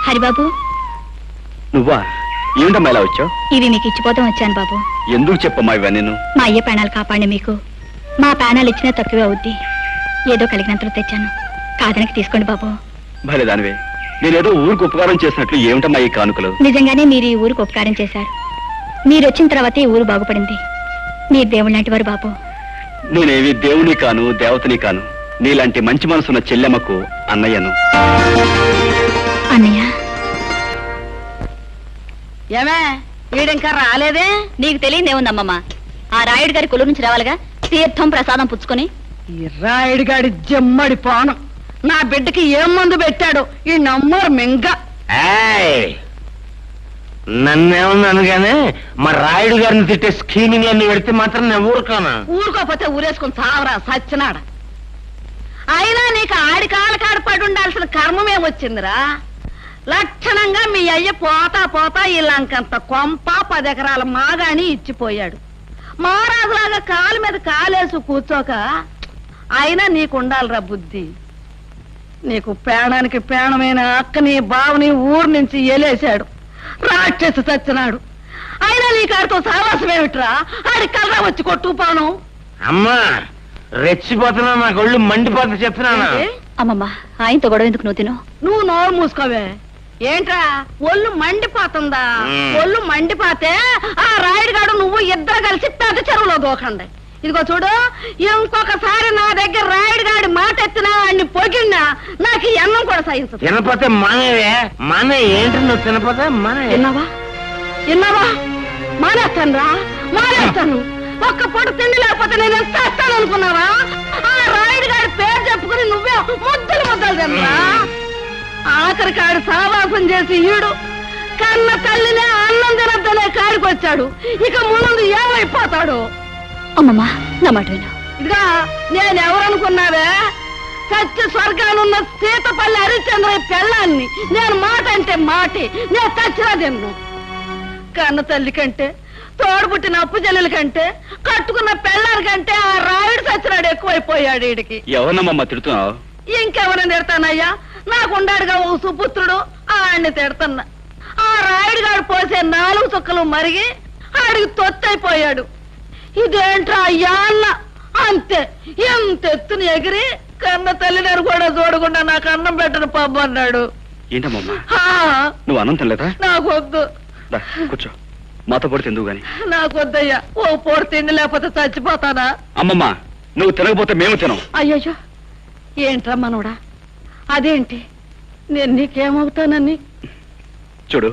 హరిబాబు, నువ్వా? ఏంటమ్మా ఇలా వచ్చావు? ఇవి మీకు ఇచ్చిపోతాం వచ్చాను బాబు. ఎందుకు చెప్పమ్మా ఇవన్నీ? నేను మా అయ్య ప్రాణాలు కాపాడి మీకు మా ప్రాణాలు ఇచ్చినా తక్కువే అవుద్ది. ఏదో కలిగినంతలో తెచ్చాను, కాదనకి తీసుకోండి బాబు. భలే దానివే, నేనేదో ఊరికి ఉపకారం చేసినట్లు ఏమిటమ్మా ఈ కానుకలు? నిజంగానే మీరు ఈ ఊరికి ఉపకారం చేశారు. మీరు వచ్చిన తర్వాతే ఈ ఊరు బాగుపడింది. మీరు దేవుడు లాంటి వారు బాబు. నేనేవి దేవుని కాను, దేవతని కాను. నీలాంటి మంచి మనసున్న చెల్లెమ్మకు అన్నయ్యను. అన్నయ్య, ఏమే వీడింకా రాలేదే? నీకు తెలియదేముందమ్మమ్మ, ఆ రాయుడు గారి కొలు నుంచి రావాలిగా, తీర్థం ప్రసాదం పుచ్చుకొని. ఈ రాయుడు గాడి జమ్మడి పానం నా బిడ్డకి ఏం మందు పెట్టాడు ఈ నమ్మరు మింగ. నన్నేమన్నాను గానీ మా రాయుడు గారిని తిట్టే స్కీమింగ్ అన్ని పెడితే మాత్రం నేను ఊరుకోనా? ఊరుకోపోతే ఊరేసుకుని చావరా సచ్చినాడ. అయినా నీకు ఆడి కాళ్ళ పడి ఉండాల్సిన కర్మమేమొచ్చిందిరా? లక్షణంగా మీ అయ్య పోతా పోతా ఈ లంకంత కొంప 10 ఎకరాల మాగాని ఇచ్చిపోయాడు. మహారాజులాగా కాలు మీద కాలేసు కూర్చోక అయినా నీకుండాలిరా బుద్ధి. నీకు పేణానికి పేణమైన అక్కని బావని ఊరు నుంచి ఎలేశాడు, రాక్షసి చచ్చినాడు. అయినా నీ కాడితో సావాసమేమిట్రా? ఆడి కలరా వచ్చి కొట్టుకుపోను. అమ్మా రెచ్చిపోతున్నా, నాకు ఒళ్ళు మండిపోతా చెప్తున్నాను. అమ్మమ్మ, ఆయనతో గొడవ ఎందుకు నువ్వు తిను? నువ్వు నోరు మూసుకోవే. ఏంట్రా ఒళ్ళు మండిపోతుందా? ఒళ్ళు మండిపోతే ఆ రాయుడుగాడు నువ్వు ఇద్దరు కలిసి పెద్ద చెరువులో దూకండి. ఇదిగో చూడు, ఇంకొకసారి నా దగ్గర రాయుడుగాడి మాట ఎత్తినా అన్ని పొగిడినా నాకు ఈ అన్నం కూడా సహించదు. తినపోతే మానేవే, మానే. ఏంటి నువ్వు తినపోతే మానే? విన్నావా? మానేస్తాను రా, మానేస్తాను. ఒక్క పూట తిండి లేకపోతే నేను ఎంత వస్తాను అనుకున్నావా? ఆ రాయుడుగాడి పేరు చెప్పుకుని నువ్వే ముద్దలు తినరా? ఆఖరికాడు సావాసం చేసి ఈడు కన్న తల్లినే అన్నం తినద్దనే కాడికొచ్చాడు. ఇక ముందు ఏమైపోతాడు? అమ్మమ్మ, నా మాట విను. ఇదిగా నేనెవరనుకున్నావే? సత్య స్వర్గానున్న సీతపల్లి హరిశ్చంద్ర పెళ్ళాన్ని. నేను మాట అంటే మాటి, నేను చచ్చినా తిన్ను. కన్న తల్లి కంటే, తోడుపుట్టిన అప్పు చెల్లెల కంటే, కట్టుకున్న పెళ్ళారి కంటే ఆ రాయుడు చచ్చినాడు ఎక్కువైపోయాడు. వీడికి ఎవరమ్మా తిడుతున్నావు? ఇంకెవరిని తిడతానయ్యా? నాకుండాడుగా ఓ సుపుత్రుడు, ఆడిని తిడతన్నా. ఆ రాయుడుగాడు పోసే 4 చుక్కలు మరిగి ఆడికి తొత్తైపోయాడు. ఇదేంట్రా అయ్యా అన్న అంతే. ఎంత ఎత్తుని ఎగిరి కన్న తల్లిని కూడా చూడకుండా నాకు అన్నం పెట్టను పబ్బు అన్నాడు. ఏంటమ్మా నువ్వు అన్నం తినలేదా? నాకొద్దు. కూర్చో, మాతో పొడి తిందువు గాని. నాకొద్దయ్యా, ఓ పొడి తిండి లేకపోతే చచ్చిపోతానా? అమ్మమ్మా, నువ్వు తినకపోతే మేము తినం. అయ్యయ్యో, ఏంట్రా మనోడా? అదేంటి, నేను నీకేమవుతానని? చూడు,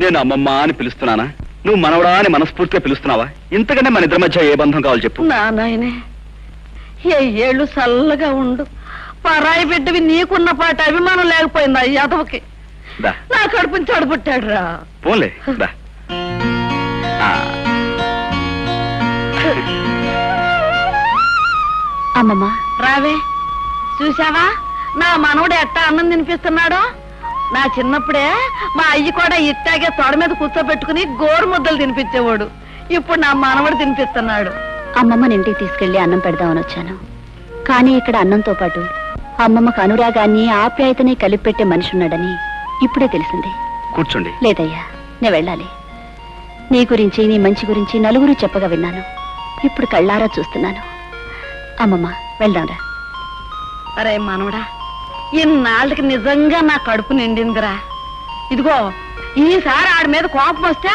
నేను అమ్మమ్మ అని పిలుస్తున్నానా, నువ్వు మనవడా అని మనస్ఫూర్తిగా పిలుస్తున్నావా? ఇంతకంటే మన ఇద్దరి మధ్య ఏ బంధం కావాలి చెప్పు. నా నాయనే, ఏ ఏళ్ళు చల్లగా ఉండు. పరాయి బిడ్డవి నీకున్న పాట అభిమానం లేకపోయిందా ఈ యాదవకి? నా కడుపుని చెడబుట్టాడు రా. పోన్లే దా. అమ్మమ్మ, రావే. చూసావా నా మనవడు ఎట్టా అన్నం తినిపిస్తున్నాడో? నా చిన్నప్పుడే మా అయ్యి కూడా ఇట్టాగే తొడ మీద కూర్చోబెట్టుకుని గోరు ముద్దలు తినిపించేవాడు. ఇప్పుడు నా మనవడు తినిపిస్తున్నాడు. అమ్మమ్మని ఇంటికి తీసుకెళ్లి అన్నం పెడదామని వచ్చాను. కానీ ఇక్కడ అన్నంతో పాటు అమ్మమ్మకు అనురాగాన్ని ఆప్యాయతని కలిపి పెట్టే మనిషి ఉన్నాడని ఇప్పుడే తెలిసింది. కూర్చోండి. లేదయ్యా, నేను వెళ్ళాలి. నీ గురించి, నీ మంచి గురించి నలుగురు చెప్పగా విన్నాను. ఇప్పుడు కళ్ళారా చూస్తున్నాను. అమ్మమ్మ, వెళ్దాంరా. అరే మనవడా, ఇన్నాళ్ళకి నిజంగా నా కడుపు నిండిందిరా. ఇదిగో, ఈసారి ఆడి మీద కోపం వస్తే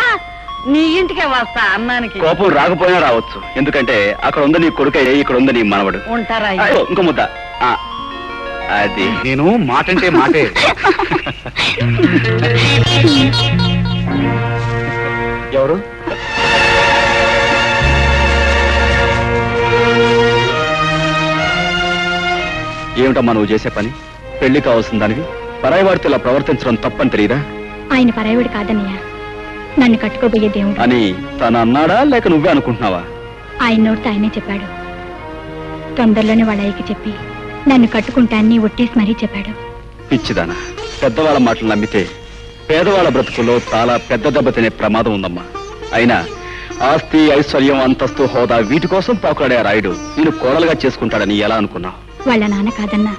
నీ ఇంటికే వస్తా అన్నానికి. కోపం రాకపోయినా రావచ్చు, ఎందుకంటే అక్కడ ఉంది నీ కొడుకయ్యే, ఇక్కడ ఉంది నీ మనవడు. ఉంటారా? ఇంకో ముద్ద. అది నేను మాటంటే మాటే. ఎవరు? ఏమిటమ్మా నువ్వు చేసే పని? పెళ్లి కావాల్సిన దానివి పరాయివాడితో ఇలా ప్రవర్తించడం తప్పని తెలియదా? ఆయన పరాయివాడు కాదన్నయ్య, నన్ను కట్టుకోబోయే దేవుడు అని తను అన్నాడా లేక నువ్వే అనుకుంటున్నావా? ఆయన నోటితో ఆయనే చెప్పాడు. తొందరలోనే వాళ్ళ అయ్యకి చెప్పి నన్ను కట్టుకుంటాన్ని ఒట్టేసి మరీ చెప్పాడు. పిచ్చిదానా, పెద్దవాళ్ళ మాటలు నమ్మితే పేదవాళ్ళ బ్రతుకుల్లో చాలా పెద్ద దెబ్బ తినే ప్రమాదం ఉందమ్మా. అయినా ఆస్తి, ఐశ్వర్యం, అంతస్తు, హోదా వీటి కోసం పాకులాడే రాయుడు నేను కోడలుగా చేసుకుంటాడని ఎలా అనుకున్నావు? వాళ్ళ నాన్న కాదన్నా,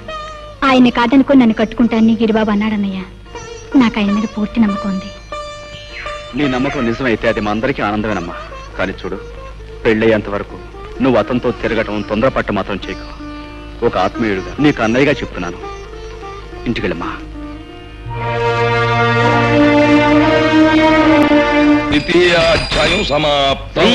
ఆయన్ని కాదనుకో నన్ను కట్టుకుంటాన్ని గిరిబాబు అన్నాడన్నయ్య. నాకు ఆయన మీద పూర్తి నమ్మకం ఉంది. నీ నమ్మకం నిజమైతే అది మా అందరికీ ఆనందమేనమ్మా. కానీ చూడు, పెళ్ళయ్యేంత వరకు నువ్వు అతనితో తిరగటం తొందరపట్ట మాత్రం చేయకు. ఒక ఆత్మీయుడుగా నీకు అన్నయ్యగా చెప్తున్నాను. ఇంటికెళ్ళమ్మా. ద్వితీయాధ్యాయం సమాప్తం.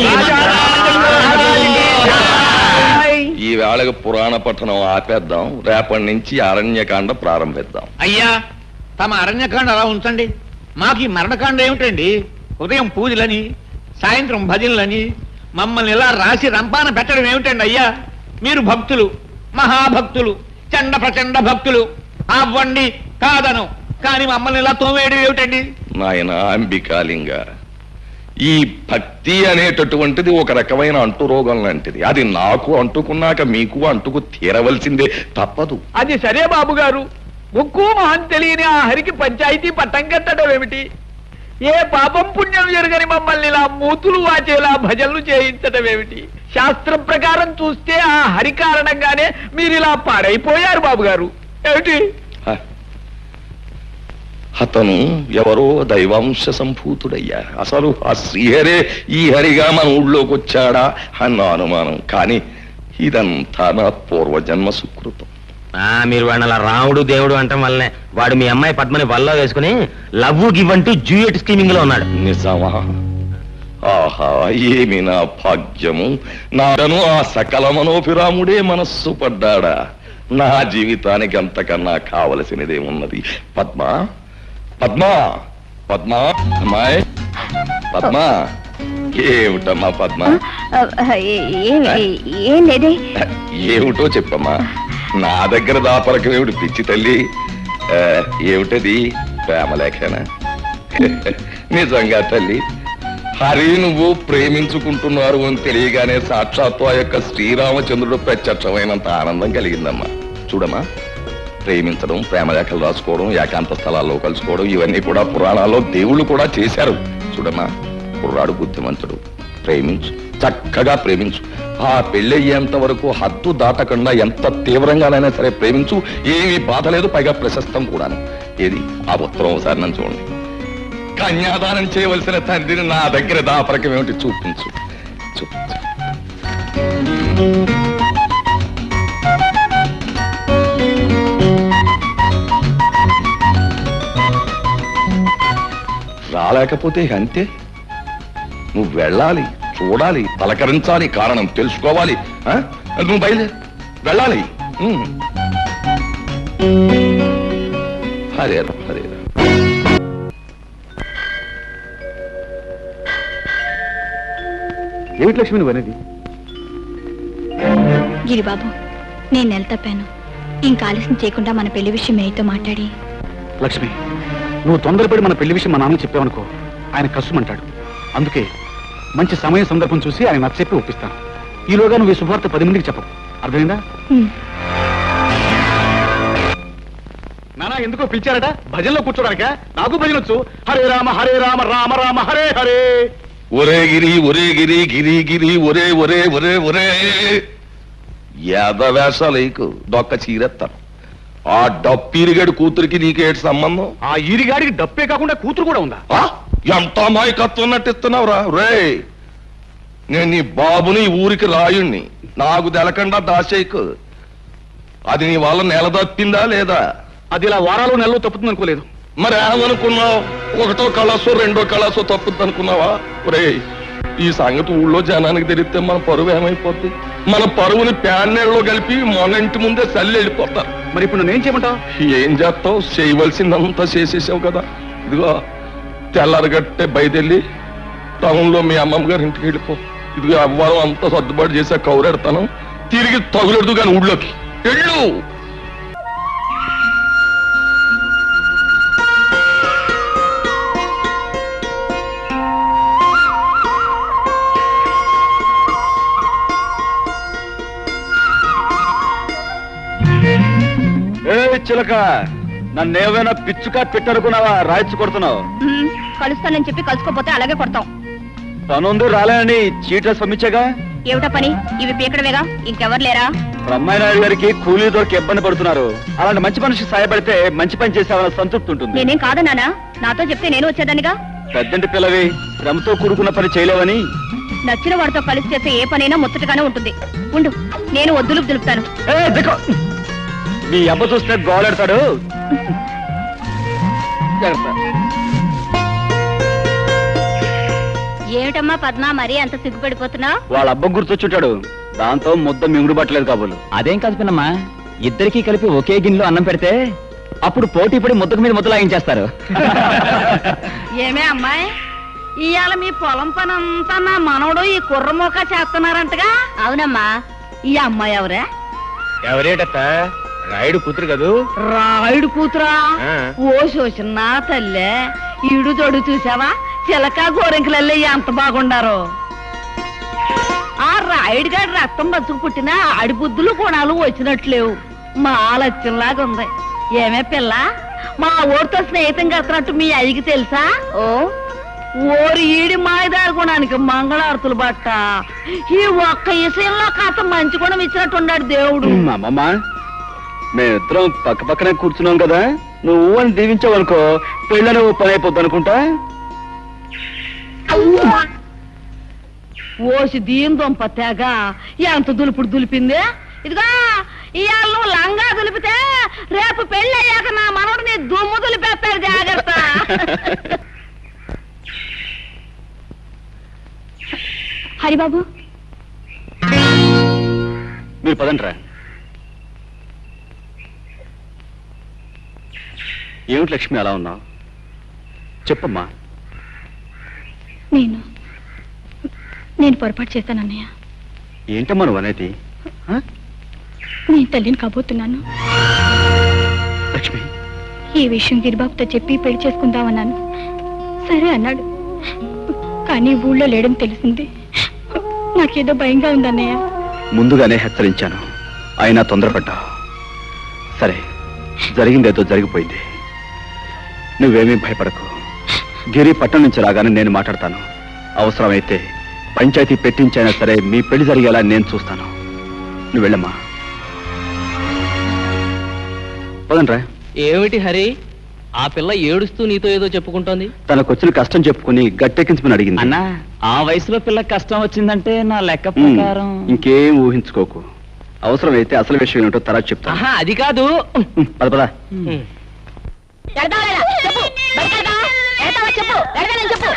ఈ వేళకు పురాణ పఠనం ఆపేద్దాం. రేపటి నుంచి అరణ్యకాండ ప్రారంభిద్దాం. అయ్యా, తమ అరణ్యకాండ అలా ఉంచండి. మాకు ఈ మరణకాండ ఏమిటండి? ఉదయం పూజలని, సాయంత్రం భజనలని మమ్మల్ని ఇలా రాసి రంపాన పెట్టడం ఏమిటండి అయ్యా? మీరు భక్తులు, మహాభక్తులు, చండ ప్రచండ భక్తులు. అవ్వండి కాదను, కానీ మమ్మల్ని ఇలా తోమేయడం ఏమిటండి? నాయన అంబికాలింగ, ఈ భక్తి అనేటటువంటిది ఒక రకమైన అంటురోగం లాంటిది. అది నాకు అంటుకున్నాక మీకు అంటుకు తీరవలసిందే, తప్పదు. అది సరే బాబు గారు, ముక్కు మొహం తెలియని ఆ హరికి పంచాయతీ పట్టం కట్టడం ఏమిటి? ఏ పాపం పుణ్యం జరగని మమ్మల్ని ఇలా మూతులు వాచేలా భజనలు చేయించడం ఏమిటి? శాస్త్రం ప్రకారం చూస్తే ఆ హరి కారణంగానే మీరు ఇలా పాడైపోయారు బాబు గారు. ఏమిటి? అతను ఎవరో దైవాంశ సంభూతుడయ్యా. అసలు ఆ శ్రీహరే ఈ హరిగా మన ఊళ్ళోకి వచ్చాడా అన్న అనుమానం. కానీ ఇదంతా నా పూర్వజన్మ సుకృతం. మీరు వాడిని అలా రాముడు దేవుడు అంటాం వల్లనే వాడు మీ అమ్మాయి పద్మని వల్ల వేసుకుని లవ్ గివ్ అంటూ డ్యూయట్ స్కీమింగ్ లో ఉన్నాడు. నిజమా? ఆహా, ఏమి నా భాగ్యము! నాడను ఆ సకల మనోభిరాముడే మనస్సు పడ్డాడా? నా జీవితానికి అంతకన్నా కావలసినదేమున్నది? పద్మ, పద్మ, పద్మ, అమ్మాయి పద్మ. ఏమిటమ్మా పద్మ? ఏం లేదే. ఏమిటో చెప్పమ్మా. నా దగ్గర దాపరకం ఏమిటి పిచ్చి తల్లి? ఏమిటది? ప్రేమలేఖనా? నిజంగా తల్లి, హరి నువ్వు ప్రేమించుకుంటున్నారు అని తెలియగానే సాక్షాత్తు ఆ యొక్క శ్రీరామచంద్రుడు ప్రత్యక్షమైనంత ఆనందం కలిగిందమ్మా. చూడమ్మా, ప్రేమించడం, ప్రేమలేఖలు రాసుకోవడం, ఏకాంత స్థలాల్లో కలుసుకోవడం, ఇవన్నీ కూడా పురాణాల్లో దేవుళ్ళు కూడా చేశారు. చూడమ్మా, కుర్రాడు బుద్ధిమంతుడు, ప్రేమించు, చక్కగా ప్రేమించు. ఆ పెళ్ళయ్యేంత వరకు హద్దు దాటకుండా ఎంత తీవ్రంగానైనా సరే ప్రేమించు. ఏమీ బాధ లేదు, పైగా ప్రశస్తం కూడాను. ఏది ఆ ఉత్తరం ఒకసారి నన్ను చూడండి. కన్యాదానం చేయవలసిన తండ్రిని నా దగ్గర దాపరకం ఏమిటి? చూపించు, చూపించు. రాలేకపోతే అంతే. నువ్వు వెళ్ళాలి, చూడాలి, పలకరించాలి, కారణం తెలుసుకోవాలి. నువ్వు బయలుదేరి వెళ్ళాలి. హరేరా హరేరా. ఏమిటి లక్ష్మి నువ్వు అనేది? గిరిబాబు, నేను నెల తప్పాను. ఇంకా ఆలస్యం చేయకుండా మన పెళ్లి విషయం మేయతో మాట్లాడి. లక్ష్మి, నువ్వు తొందరపడి మన పెళ్లి విషయం మా నాన్నకి చెప్పావనుకో, ఆయన కష్టమంటాడు. అందుకే మంచి సమయం సందర్భం చూసి ఆయన నచ్చ చెప్పి ఒప్పిస్తాను. ఈలోగా నువ్వు ఈ శుభార్త 10 మందికి చెప్పవు. అర్థమైందా? నానా ఎందుకో పిలిచారట? భజనలో కూర్చోడానిక? నాకు భజనొచ్చు. హరే రామ హరే రామ రామ రామ హరే హరే. ఒరే గిరి, ఒరే గిరి, గిరి గిరి, ఒరే ఒరే ఒరే ఒరే. యాదవేషాలకు దొక్క చీరెత్తాను. ఆ డప్పిరిగాడి కూతురికి నీకేటి సంబంధం? ఆ ఈరిగాడికి డప్పే కాకుండా కూతురు కూడా ఉందా? ఎంత అమాయకత్వం నటిస్తున్నావురా రే. నేను నీ బాబుని ఊరికి రాయుణ్ణి, నాకు తెలకుండా దాసేకు. అది నీ వల్ల నెల తప్పిందా లేదా? అది ఇలా వారాలు నెలలో తప్పుతుంది అనుకోలేదు. మరి ఏమనుకున్నావు? ఒకటో కళాసో రెండో కళాసో తప్పుద్ది అనుకున్నావా? రే, ఈ సంగతి ఊళ్ళో జనానికి తెలిస్తే మన పరువు ఏమైపోద్ది? మన పరువుని ప్యాన్నెళ్ళలో కలిపి మన ఇంటి ముందే చల్లి వెళ్ళిపోతారు. మరి ఇప్పుడు నేనేం చేయమంటావు? ఏం చేస్తావు? చేయవలసిందంతా చేసేసావు కదా. ఇదిగో తెల్లారగట్టే బయలుదేరి టౌన్ లో మీ అమ్మమ్మ గారి ఇంటికి వెళ్ళిపో. ఇదిగో అవ్వరం అంతా సర్దుబాటు చేసా, కౌరెడతాను. తిరిగి తగులెడదు కానీ ఊళ్ళోకి వెళ్ళు. చిలక, నన్నేమైనా పిచ్చుకా పెట్టనుకున్నావా? రాయిచ్చు కొడుతున్నావు. కలుస్తానని చెప్పి కలుసుకోపోతే అలాగే కొడతాం. తనుందు రాలేనని చీట్ల పంపించగా. ఏమిటా పని? ఇవి పీకడమేగా, ఇంకెవరు లేరా? బ్రహ్మయ్య నాయుడు గారికి కూలీ దొరికి ఇబ్బంది పడుతున్నారు. అలాంటి మంచి మనిషి సాయపడితే మంచి పని చేసేవాళ్ళ సంతృప్తి ఉంటుంది. నేనేం కాదు నానా, నాతో చెప్తే నేను వచ్చేదానిగా. పెద్దంటి పిల్లవి శ్రమతో కూడుకున్న పని చేయలేవని. నచ్చిన వాడితో కలిసి చేస్తే ఏ పనైనా ముచ్చటగానే ఉంటుంది. ఉండు, నేను వద్దులు దులుపుతాను. మీ అబ్బ చూస్తే గోలెడతాడు. ఏమిటమ్మా పద్మ, మరీ అంత సిగ్గుపడిపోతున్నావు? వాళ్ళ అబ్బ గుర్తొచ్చుంటాడు, దాంతో ముద్ద మింగుడు పట్టలేదు కాబోలు. అదేం కాదు పిన్నమ్మా, ఇద్దరికి కలిపి ఒకే గిన్నెలో అన్నం పెడితే అప్పుడు పోటీ పడి ముద్దకు మీద ముద్ద లాగించేస్తారు. ఏమే అమ్మాయి, ఇవాళ మీ పొలం పని అంతా నా మనవడు ఈ కుర్రమోక చేస్తున్నారంటగా? అవునమ్మా. ఈ అమ్మాయి ఎవరే? ఎవరేటత్త? రాయుడు కూతురు కదూ. రాయుడు కూతురా? ఆ. ఓ శోషన్నా తల్లే, ఈడు జోడు చూసావా? చిలక గోరెంకలల్లే ఎంత బాగుండారో. ఆ రాయుడు గారి రక్తం బతుకు పుట్టిన అడిబుద్ధులు గుణాలు వచ్చినట్లేవు. మా లక్ష్యంలాగా ఉంది. ఏమే పిల్ల, మా ఊరితో స్నేహితం కడుతున్నట్టు మీ అయ్యకి తెలుసా? ఓ, ఓరి ఈడి మాయదారి గుణానికి మంగళారతులు బట్ట. ఈ ఒక్క విషయంలో కాస్త మంచి గుణం ఇచ్చినట్టున్నాడు దేవుడు. అమ్మమ్మ, మేమిద్దరం పక్క పక్కనే కూర్చున్నాం కదా, నువ్వు అని దీవించావనుకో పెళ్ళని ఓ పని అయిపోద్ది అనుకుంటా. ఓసి దీని దొంప తెగ ఎంత దులుపుడు దులిపింది. ఇదిగో ఇవాళ నువ్వు లంగా దులిపితే రేపు పెళ్ళి అయ్యాక నా మనవడిని దుమ్ము దులిపేస్తాడు, జాగ్రత్త. హరిబాబు, మీరు పదంట్రా. ఏమిటి లక్ష్మి అలా ఉన్నావు? చెప్పమ్మా. నేను పొరపాటు చేశాను అన్నయ్య. ఏంటమ్మా నువ్వు అనేది? నేను తల్లిని కాబోతున్నాను. లక్ష్మి, ఈ విషయం గిరిబాబుతో చెప్పి పెళ్లి చేసుకుందామన్నాను. సరే అన్నాడు, కానీ ఊళ్ళో లేడని తెలిసింది. నాకేదో భయంగా ఉందన్నయ్య. ముందుగానే హెచ్చరించాను, అయినా తొందరపడ్డావు. సరే, జరిగిందేదో జరిగిపోయింది. నువ్వేమీ భయపడకు. గిరి పట్టణం నుంచి రాగానే నేను మాట్లాడతాను. అవసరమైతే పంచాయతీ పెట్టించైనా సరే మీ పెళ్లి జరిగేలా నేను చూస్తాను. నువ్వు వెళ్ళమ్మా. పదండ్రా. ఏమిటి హరి, ఆ పిల్ల ఏడుస్తూ నీతో ఏదో చెప్పుకుంటోంది? తనకొచ్చిన కష్టం చెప్పుకుని గట్టెక్కించమని అడిగింది. అన్నా, ఆ వయసులో పిల్ల కష్టం వచ్చిందంటే నా లెక్క ప్రకారం ఇంకేం ఊహించుకోకు. అవసరమైతే అసలు విషయం ఏంటో తర్వాత చెప్తాను. ఆహా, అది కాదు. పద పద.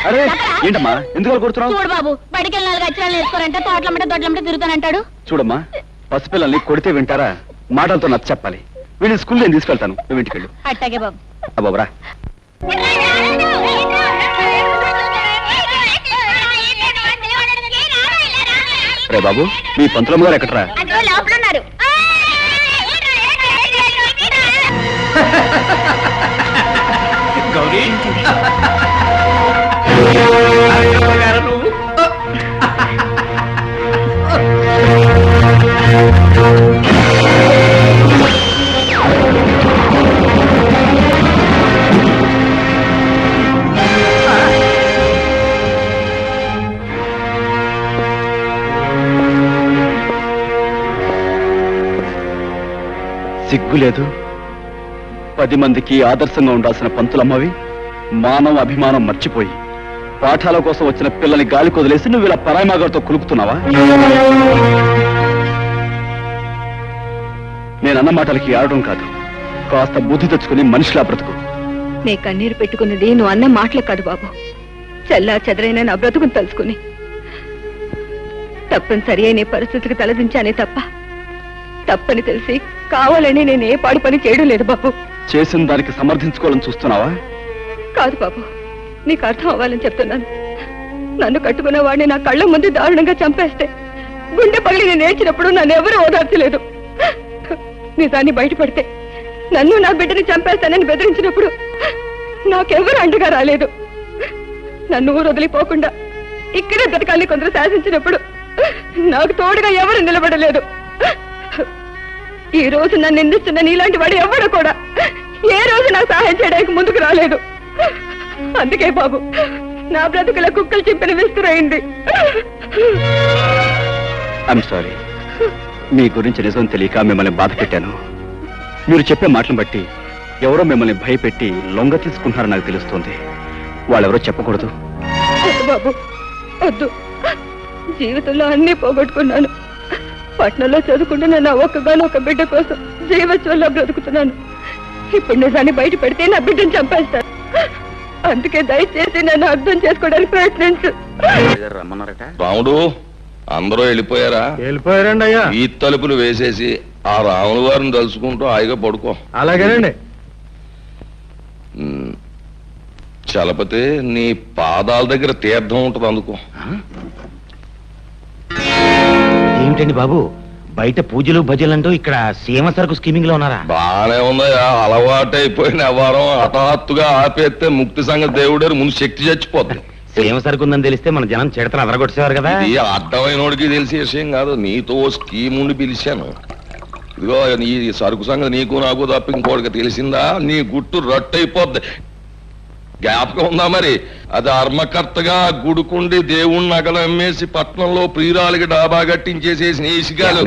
అరే ఏంటమ్మా, ఎందుకు కొడుతున్నావు? చూడు బాబు, బడికి వెళ్ళి 4 అక్షరాలు నేర్చుకోరంటే తోటలమ్మటే తిరుగుతానంటాడు. చూడమ్మా, పసిపిల్లల్ని కొడితే వింటారా? మాటలతో నచ్చ చెప్పాలి. వీళ్ళని స్కూల్ నేను తీసుకెళ్తాను, నువ్వు ఇంటికి వెళ్ళు. అట్టాగే బాబు. అబ్బాబరా. రే బాబు, మీ పంతులమ్మ గారు ఎక్కడరా? లోపల ఉన్నారు. గౌరీ, నువ్వు సిగ్గు లేదు? 10 మందికి ఆదర్శంగా ఉండాల్సిన పంతులమ్మవి మానవ అభిమానం మర్చిపోయి పాఠాల కోసం వచ్చిన పిల్లని గాలి కొదిలేసి నువ్వు ఇలా పరాయిమాగారితో కులుకుతున్నావా? నేనన్న మాటలకి ఆడడం కాదు, కాస్త బుద్ధి తెచ్చుకుని మనిషిలా బ్రతుకు. నే కన్నీరు పెట్టుకున్నది నువ్వు అన్న మాటలు కాదు బాబు, చల్లా చెదరైన నా బ్రతుకుని తలుసుకుని. తప్పనిసరి అయిన పరిస్థితికి తలదించానే తప్ప, తప్పని తెలిసి కావాలని నేను ఏ పాడు పని చేయడం లేదు బాబు. చేసిన దానికి సమర్థించుకోవాలని చూస్తున్నావా? కాదు బాబు, నీకు అర్థం అవ్వాలని చెప్తున్నాను. నన్ను కట్టుకున్న వాడిని నా కళ్ళ ముందు దారుణంగా చంపేస్తే గుండె పగిలి నేను ఏడ్చినప్పుడు నన్ను ఎవరు ఓదార్చలేదు. నిజాన్ని బయటపడితే నన్ను నా బిడ్డని చంపేస్తానని బెదిరించినప్పుడు నాకెవరు అండగా రాలేదు. నన్ను ఊరు వదిలిపోకుండా ఇక్కడే బ్రతకాలని కొందరు శాసించినప్పుడు నాకు తోడుగా ఎవరు నిలబడలేదు. ఈ రోజు నన్ను నిందిస్తున్న నీలాంటి వాడు ఎవడు కూడా ఏ రోజు నాకు సహాయం చేయడానికి ముందుకు రాలేదు. అందుకే బాబు నా బ్రతుకుల కుక్కలు చింపిన విస్తురైంది. I'm sorry. మీ గురించి నిజం తెలియక మిమ్మల్ని బాధ పెట్టాను. మీరు చెప్పే మాటలను బట్టి ఎవరో మిమ్మల్ని భయపెట్టి లొంగ తీసుకుంటున్నారని నాకు తెలుస్తుంది. వాళ్ళెవరో చెప్పకూడదు. వద్దు బాబు, వద్దు. జీవితంలో అన్నీ పోగొట్టుకున్నాను. పట్నంలో చదువుకుంటున్న నా ఒక్కగానొక్క బిడ్డ కోసం జీవోత్సవంలో బ్రతుకుతున్నాను. ఇప్పుడు నిజాన్ని బయట పెడితే నా బిడ్డను చంపేస్తాను. అందుకే దయచేసి నన్ను అర్థం చేసుకోవడానికి ప్రయత్నించు. రాముడు, అందరూ వెళ్ళిపోయారా? వెళ్ళిపోయారండి అయ్యా. ఈ తలుపులు వేసేసి ఆ రాముల వారిని తలుచుకుంటూ హాయిగా పడుకో. అలాగేనండి. చలపతి, నీ పాదాల దగ్గర తీర్థం ఉంటుంది, అందుకో. ఏమిటండి బాబు, బయట పూజలు భజనలు అంటూ ఇక్కడ సీమ సరుకు స్కీమింగ్ లో ఉన్నారా? బానే ఉందయ్యా. అలవాటైపోయిన వ్యవహారం హఠాత్తుగా ఆపేస్తే ముక్తి సంగతి దేవుడారు ముందు శక్తి చచ్చిపోద్ది. సీమ సరుకు ఉందని తెలిస్తే మన జనం చెడతలు అదరగొట్టేవారు కదా. ఇది అర్థమైనోడికి తెలిసే విషయం కాదు. నీతో స్కీమ్ ఉండి పిలిచాను. ఇదిగో నీ సరుకు సంగతి నీకు నాకు తప్ప ఇంకోటికి తెలిసిందా, నీ గుట్టు రట్టయిపోద్ది. జ్ఞాపకం ఉందా మరి? అది ధర్మకర్తగా గుడుకుండి దేవుణ్ణి నగలు అమ్మేసి పట్నంలో ప్రియురాలికి డాబా కట్టించేసేసి నేసిగాలు.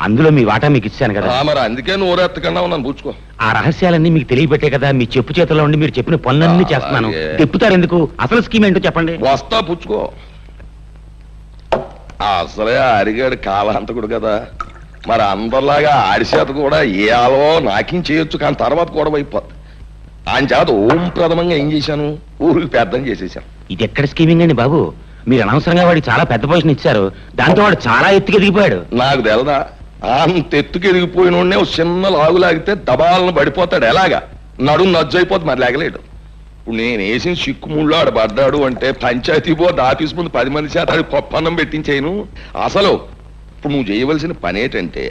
అందులో మీ వాటా మీకు ఇచ్చాను కదా. మరి అందుకే నోరెత్తకుండా ఉన్నాను, పుచ్చుకో. ఆ రహస్యాలన్నీ మీకు తెలియబెట్టే కదా మీ చెప్పు చేతిలో ఉండి మీరు చెప్పిన పనులన్నీ చేస్తున్నాను. తిప్పుతారు ఎందుకు? అసలు స్కీమ్ ఏంటో చెప్పండి. వస్తా, పుచ్చుకో. అసలే అరిగాడు కాలాంతకుడు కదా, మరి అందరిలాగా ఆడి చేత కూడా ఏ ఆలో నాకేం చేయొచ్చు, కానీ తర్వాత కూడా అయిపోద్ది. ఆయన చేత ఓం ప్రథమంగా ఏం చేశాను, ఊరికి పెద్దం చేసేసాను. ఇది ఎక్కడ స్కీమింగ్ అండి బాబు? మీరు అనవసరంగా వాడికి చాలా పెద్ద పొజిషన్ ఇచ్చారు. దాంతో వాడు చాలా ఎత్తుకు ఎదిగిపోయాడు. నాకు తెలదా? అంత ఎత్తుకు ఎదిగిపోయిన చిన్న లాగు లాగితే దబాలను పడిపోతాడు. ఎలాగా? నడుము నజ్జైపోతుంది, మరి లేగలేడు. ఇప్పుడు నేను వేసిన చిక్కుముళ్ళు ఆడు పడ్డాడు అంటే పంచాయతీ బోర్డు ఆఫీస్ ముందు 10 మంది చేత ఆడి పప్పన్నం పెట్టించేయను. అసలు ఇప్పుడు నువ్వు చేయవలసిన పని ఏంటంటే,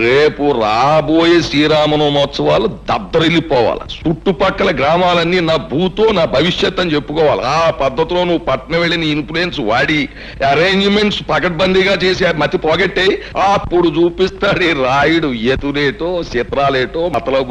రేపు రాబోయే శ్రీరామనవమోత్సవాలు దద్దరిల్లిపోవాలి. చుట్టుపక్కల గ్రామాలన్నీ నా భూతో నా భవిష్యత్ అని చెప్పుకోవాలి. ఆ పద్ధతిలో నువ్వు పట్నం వెళ్ళి నీ ఇన్ఫ్లుయెన్స్ వాడి అరేంజ్మెంట్స్ పకడ్బందీగా చేసి మతి పోగొట్టే అప్పుడు చూపిస్తాడు రాయుడు ఎతులేటో చిత్రాలేటో మతలో